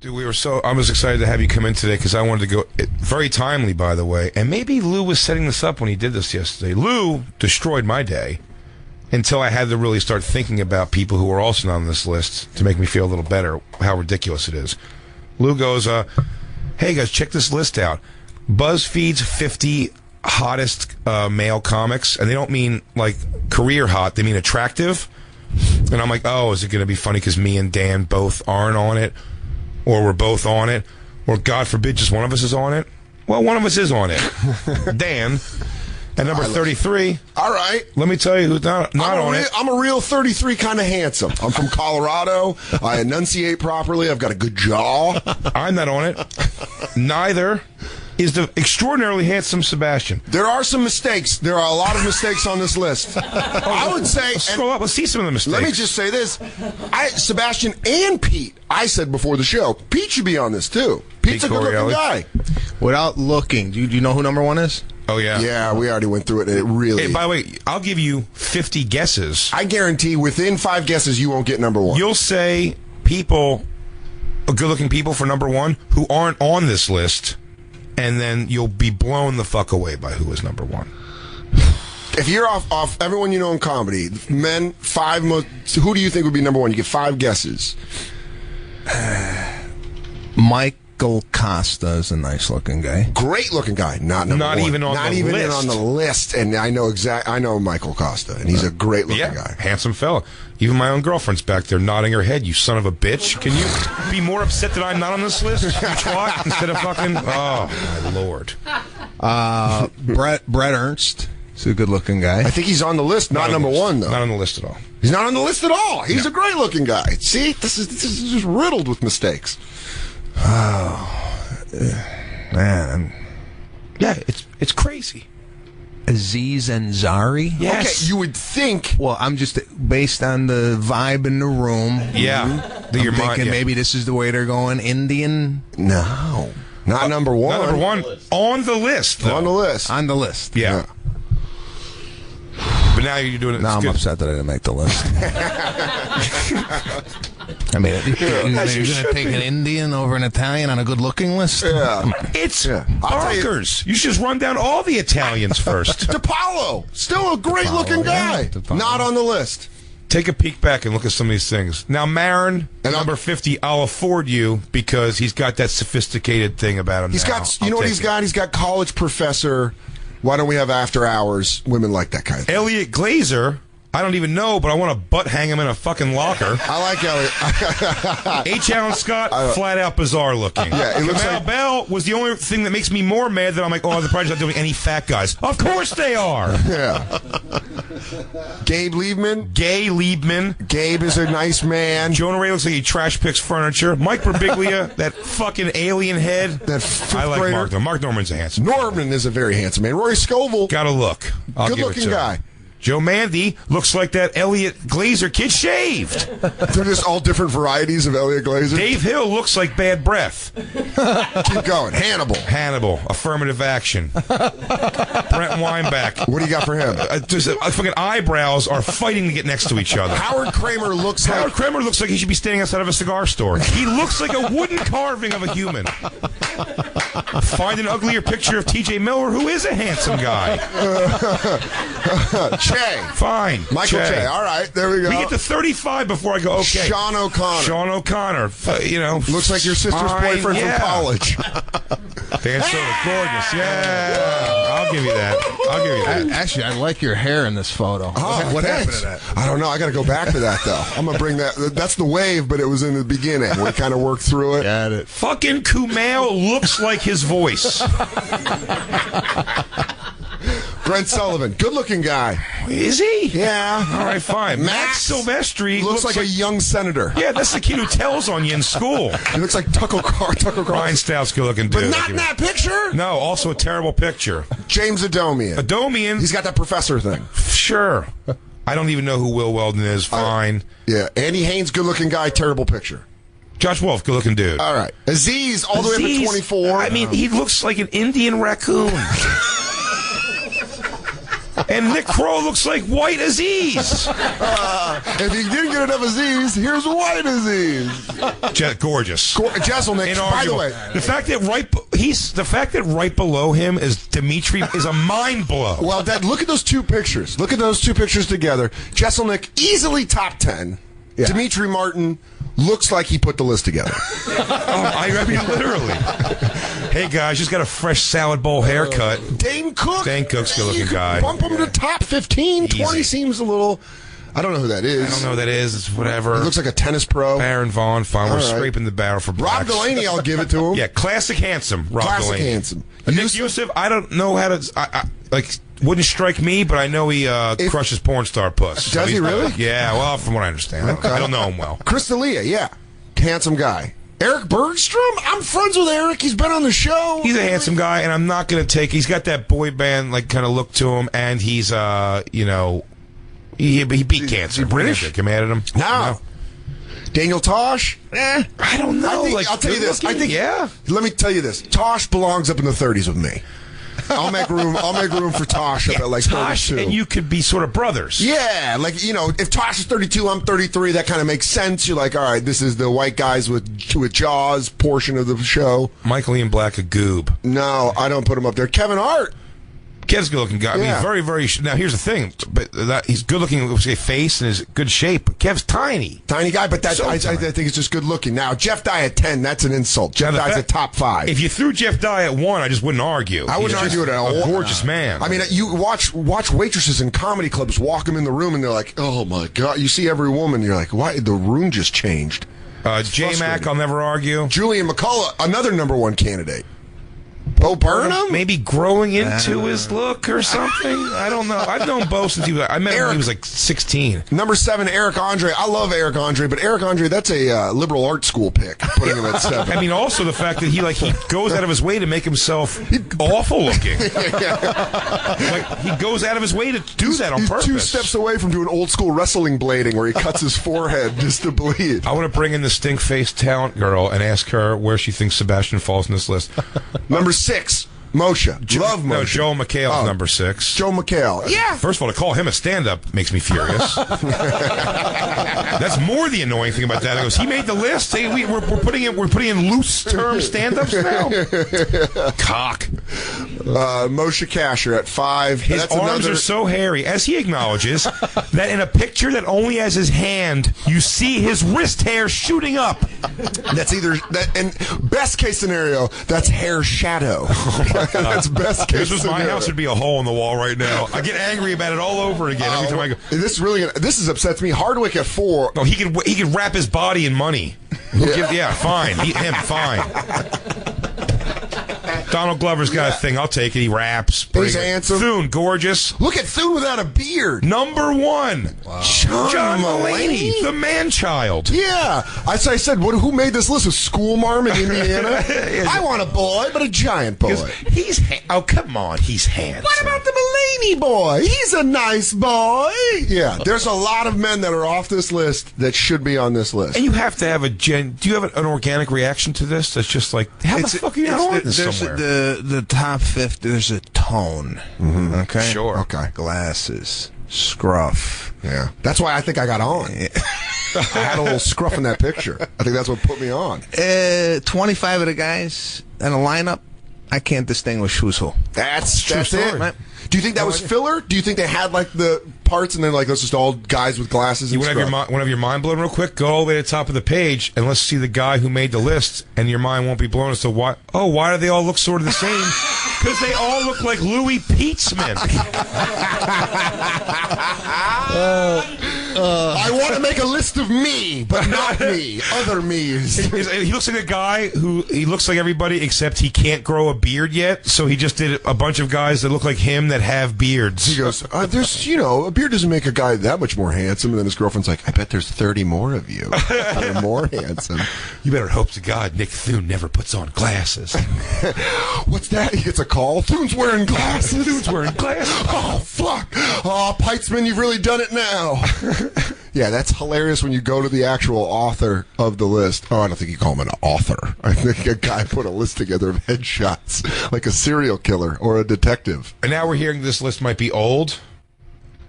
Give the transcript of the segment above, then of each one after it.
Dude, I was excited to have you come in today because I wanted to go, very timely, by the way, and maybe Lou was setting this up when he did this yesterday. Lou destroyed my day until I had to really start thinking about people who were also on this list to make me feel a little better, how ridiculous it is. Lou goes, hey guys, check this list out. BuzzFeed's 50 hottest male comics, and they don't mean like career hot, they mean attractive. And I'm like, oh, is it going to be funny because me and Dan both aren't on it? Or we're both on it, or God forbid, just one of us is on it. Well, one of us is on it. Dan, at number 33. All right. Let me tell you who's not on it. I'm a real 33 kind of handsome. I'm from Colorado. I enunciate properly. I've got a good jaw. I'm not on it. Neither is the extraordinarily handsome Sebastian. There are some mistakes. There are a lot of mistakes on this list. I would say... Let's scroll up. Let's see some of the mistakes. Let me just say this. Sebastian and Pete, I said before the show, Pete should be on this too. Pete's a good-looking guy. Without looking, do you know who number one is? Oh, yeah. Yeah, we already went through it. It really... Hey, by the way, I'll give you 50 guesses. I guarantee within 5 guesses you won't get number one. You'll say good-looking people for number one who aren't on this list, and then you'll be blown the fuck away by who is number one. If you're off everyone you know in comedy, men, 5 most... Who do you think would be number one? You get 5 guesses. Michael Costa is a nice-looking guy. Great-looking guy. Not number one. Even on Not the even list. on the list. And I know Michael Costa, and he's a great-looking guy. Handsome fella. Even my own girlfriend's back there nodding her head. You son of a bitch! Can you be more upset that I'm not on this list? You twat, instead of fucking. Oh my lord. Brett Ernst. He's a good-looking guy. I think he's on the list. Not number one though. Not on the list at all. He's not on the list at all. He's a great-looking guy. See, this is just riddled with mistakes. Oh, man. Yeah, it's crazy. Aziz Ansari? Yes. Okay, you would think... Well, I'm just based on the vibe in the room. Yeah. I'm thinking maybe this is the way they're going. Indian? No. Not number one. Not number one. On the list, though. On the list. On the list. Yeah. But now you're doing it. Now I'm upset that I didn't make the list. I mean, you're going to take an Indian over an Italian on a good-looking list? Yeah. It's bonkers. You should just run down all the Italians first. DePaulo. Still a great-looking guy. DePaulo. Not on the list. Take a peek back and look at some of these things. Now, Marin, number 50, I'll afford you because he's got that sophisticated thing about him. He's got, you know what he's got? He's got college professor. Why don't we have after hours? Women like that kind of thing. Elliot Glazer, I don't even know, but I want to butt hang him in a fucking locker. I like Elliot. H. Allen Scott, flat out bizarre looking. Yeah, it looks Kamau like Bell was the only thing that makes me more mad that I'm like, oh, the project's not doing any fat guys. Of course they are. Yeah. Gabe Liebman. Gay Liebman. Gabe is a nice man. Jonah Ray looks like he trash picks furniture. Mike Birbiglia, that fucking alien head. That fifth I like grader. Mark Norman. Mark Norman's a handsome. Norman is a very handsome man. Rory Scovel. Gotta look. I'll give it Good-looking to him. guy. Joe Mandy looks like that Elliot Glazer kid shaved. They're just all different varieties of Elliot Glazer. Dave Hill looks like bad breath. Keep going. Hannibal. Affirmative action. Brent Weinbach. What do you got for him? Fucking eyebrows are fighting to get next to each other. Howard Kramer looks like he should be standing outside of a cigar store. He looks like a wooden carving of a human. Find an uglier picture of T.J. Miller, who is a handsome guy. Che. Fine. Michael Che. All right, there we go. We get to 35 before I go, okay. Sean O'Connor. Looks like your sister's boyfriend from college. Dan Soda, gorgeous. Yeah. I'll give you that. Actually, I like your hair in this photo. Oh, what happened to that? I don't know. I got to go back to that, though. I'm going to bring that. That's the wave, but it was in the beginning. We kind of worked through it. Got it. Fucking Kumail looks like his voice. Brent Sullivan, good-looking guy. Is he? Yeah. All right, fine. Max Silvestri looks like a young senator. Yeah, that's the kid who tells on you in school. He looks like Tucker Carlson. Ryan Stout's good-looking dude. But not in that picture? No, also a terrible picture. James Adomian. He's got that professor thing. Sure. I don't even know who Will Weldon is. Fine. Yeah. Andy Haynes, good-looking guy, terrible picture. Josh Wolf, good-looking dude. All right. Aziz, all the way up to 24. I mean, he looks like an Indian raccoon. And Nick Kroll looks like White Aziz. If you didn't get enough Aziz, here's White Aziz. Gorgeous. Jesselnick, by the way. The fact that right below him is Dimitri is a mind blow. Well, Dad, look at those two pictures. Look at those two pictures together. Jesselnick, easily top 10. Yeah. Dimitri Martin looks like he put the list together. I mean, literally. Hey, guys, just got a fresh salad bowl haircut. Dane Cook. Dane Cook's a good-looking guy. Bump him to top 15. Easy. 20 seems a little... I don't know who that is. I don't know who that is. It's whatever. He looks like a tennis pro. Baron Vaughn, fine. We're scraping the barrel for blacks. Rob Delaney, I'll give it to him. Yeah, classic handsome. Rob classic Delaney. handsome. Nick Yusuf, I don't know how to... wouldn't strike me, but I know he crushes porn star puss. Does he really? Yeah, well, from what I understand. Okay. I don't know him well. Chris D'Elia, yeah. Handsome guy. Eric Bergstrom? I'm friends with Eric. He's been on the show. He's a handsome guy, and I'm not going to take... He's got that boy band kind of look to him, and he's, he beat cancer. British? Come at him? No. Daniel Tosh? I don't know. I'll tell you this. I think, yeah. Let me tell you this. Tosh belongs up in the 30s with me. I'll make room for Tosh up at Tosh 32. And you could be sort of brothers. Yeah, if Tosh is 32, I'm 33, that kind of makes sense. You're like, all right, this is the white guys with Jaws portion of the show. Michael Ian Black, a goob. No, I don't put him up there. Kevin Hart. Kev's a good-looking guy. I mean, very, very... Now, here's the thing. But he's good-looking with his face and his good shape. But Kev's tiny. Tiny guy, but I think it's just good-looking. Now, Jeff Dye at 10, that's an insult. Jeff Dye's at top 5. If you threw Jeff Dye at 1, I just wouldn't argue. I wouldn't argue it at all. A gorgeous man. I mean, you watch waitresses in comedy clubs walk them in the room, and they're like, oh, my God. You see every woman, you're like, why? The room just changed. J-Mac, I'll never argue. Julian McCullough, another number 1 candidate. Bo Burnham? Maybe growing into his look or something. I don't know. I've known Bo since I met him when he was 16. Number 7, Eric Andre. I love Eric Andre, but Eric Andre, that's a liberal arts school pick, putting him at 7. I mean, also the fact that he goes out of his way to make himself awful looking. He goes out of his way to do that on purpose. 2 steps away from doing old school wrestling blading where he cuts his forehead just to bleed. I want to bring in the stink-faced talent girl and ask her where she thinks Sebastian falls in this list. Number 6, Moshe. Love Moshe. No, Joel McHale's number 6. Joe McHale. Yeah. First of all, to call him a stand-up makes me furious. That's more the annoying thing about that. I goes, he made the list. Hey, we're putting in loose-term stand-ups now. Cock. Moshe Kasher at 5. His arms are so hairy, as he acknowledges, that in a picture that only has his hand, you see his wrist hair shooting up. That's either that, and best case scenario, that's hair shadow. That's best case. This was my house, would be a hole in the wall right now. I get angry about it all over again every time I go. This upsets me. Hardwick at 4. No, he could wrap his body in money. Fine. Him, fine. Donald Glover's got a thing. I'll take it. He raps. He's handsome. Thune, gorgeous. Look at Thune without a beard. Number 1. Wow. John Mulaney, the man-child. Yeah. I said, who made this list? A school marm in Indiana? I want a boy, but a giant boy. Come on. He's handsome. What about the Mulaney boy? He's a nice boy. Yeah. There's a lot of men that are off this list that should be on this list. And you have to have do you have an organic reaction to this? That's just like, how the fuck are you not on this somewhere? The top 50, there's a tone. Mm-hmm. Okay? Sure. Okay. Glasses. Scruff. Yeah. That's why I think I got on. I had a little scruff in that picture. I think that's what put me on. 25 of the guys in a lineup, I can't distinguish who's who. That's it. Right? Do you think that was filler? Do you think they had the parts and then that's just all guys with glasses? You want to have your mind blown real quick? Go all the way to the top of the page and let's see the guy who made the list, and your mind won't be blown as to why. Oh, why do they all look sort of the same? Because they all look like Louis Pietzman. I want to make a list of me, but not me. Other me's. He looks like a guy he looks like everybody except he can't grow a beard yet, so he just did a bunch of guys that look like him that have beards. He goes, there's, a beard doesn't make a guy that much more handsome. And then his girlfriend's like, I bet there's 30 more of you. You're more handsome. You better hope to God Nick Thune never puts on glasses. What's that? He gets a call. Thune's wearing glasses. Thune's wearing glasses. Oh, fuck. Oh, Peitzman, you've really done it now. Yeah, that's hilarious when you go to the actual author of the list. Oh, I don't think you call him an author. I think a guy put a list together of headshots, like a serial killer or a detective. And now we're hearing this list might be old.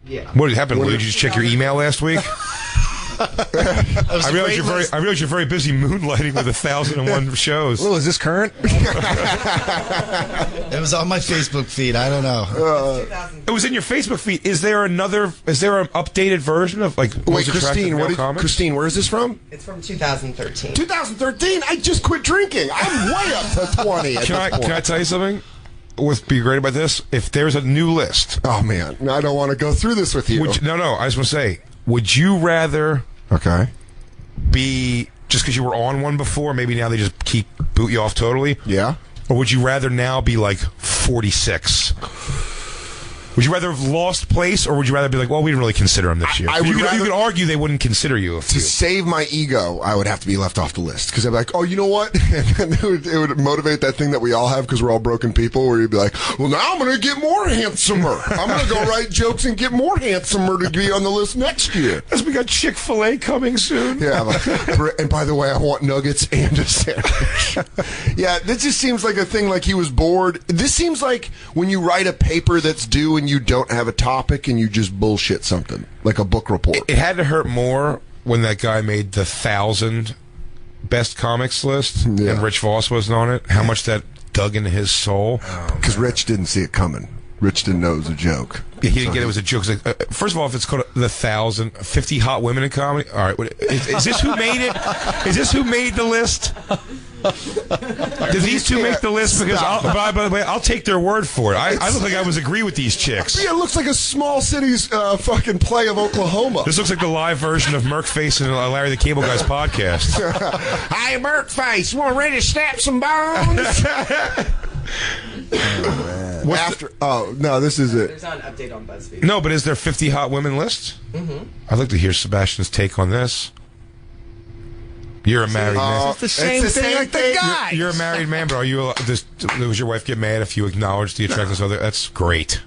Yeah. What happened, Lou? Did you just check your email last week? I realize you're very busy moonlighting with 1,001 shows. Lou, is this current? It was on my Facebook feed. I don't know. It was in your Facebook feed. Is there an updated version of like? Wait, Christine, Christine, where is this from? It's from 2013. 2013. I just quit drinking. I'm way up to 20. Can I tell you something? What's be great about this? If there's a new list. Oh man, I don't want to go through this with you. No. I just want to say, would you rather? Okay. Be just because you were on one before, maybe now they just boot you off totally? Yeah. Or would you rather now be like 46? Would you rather have lost place, or would you rather be like, well, we didn't really consider them this year? You could argue they wouldn't consider you. To save my ego, I would have to be left off the list. Because I'd be like, oh, you know what? And then it would motivate that thing that we all have because we're all broken people, where you'd be like, well, now I'm going to get more handsomer. I'm going to go write jokes and get more handsomer to be on the list next year. As we got Chick-fil-A coming soon. Yeah. And by the way, I want nuggets and a sandwich. Yeah, this just seems like a thing like he was bored. This seems like when you write a paper that's due and you don't have a topic and you just bullshit something, like a book report. It had to hurt more when that guy made the 1,000 best comics list and Rich Voss wasn't on it. How much that dug into his soul. Because Rich didn't see it coming. Rich didn't know it was a joke. Yeah, he didn't get it was a joke. It's like, first of all, if it's called the 50 hot women in comedy, all right. Is this who made it? Is this who made the list? Did these two make the list? Because by the way, I'll take their word for it. I look like I was agree with these chicks. Yeah, it looks like a small city's fucking play of Oklahoma. This looks like the live version of Merkface and Larry the Cable Guy's podcast. Hi, Merkface. Want ready to snap some bones? No, this is it. There's not an update on BuzzFeed. No, but is there 50 hot women list? Mm-hmm. I'd like to hear Sebastian's take on this. You're a married man. It's the same thing like the guy. You're a married man, but are you? Does your wife get mad if you acknowledge the attractiveness of other? That's great.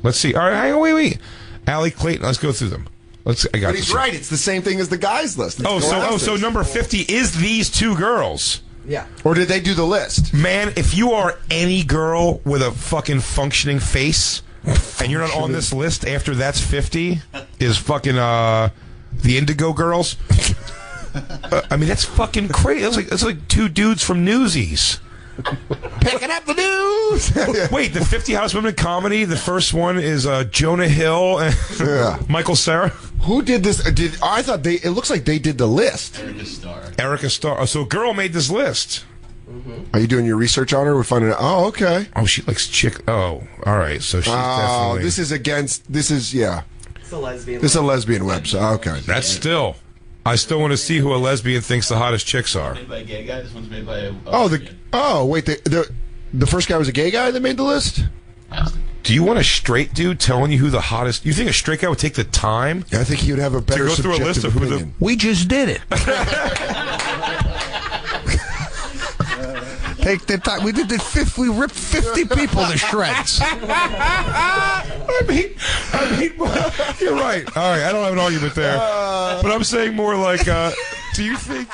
Let's see. All right, hang on, wait. Allie Clayton. Let's go through them. But he's right. It's the same thing as the guys list. So number 50 is these two girls. Yeah. Or did they do the list? Man, if you are any girl with a fucking functioning face and you're not on this list after that's 50, is fucking the Indigo Girls. I mean, that's fucking crazy. It's like two dudes from Newsies. Picking up the news. Wait, the 50 House Women in Comedy, the first one is Jonah Hill and Michael Cera. Who did this? I thought it looks like they did the list. Erica Starr. Oh, so a girl made this list. Are you doing your research on her? We're finding out. Oh, okay. Oh, she likes chick. Oh, all right. So she's definitely. This is It's a lesbian. This is a lesbian website. Okay. That's still. I still want to see who a lesbian thinks the hottest chicks are. Made by a gay guy. This one's made by a. Wait. The first guy was a gay guy that made the list. Do you want a straight dude telling you who the hottest? You think a straight guy would take the time? I think he would have a better go through a list of who the. We just did it. Take the time. We did the fifth. We ripped 50 people to shreds. I mean, you're right. All right, I don't have an argument there, but I'm saying more like, do you think?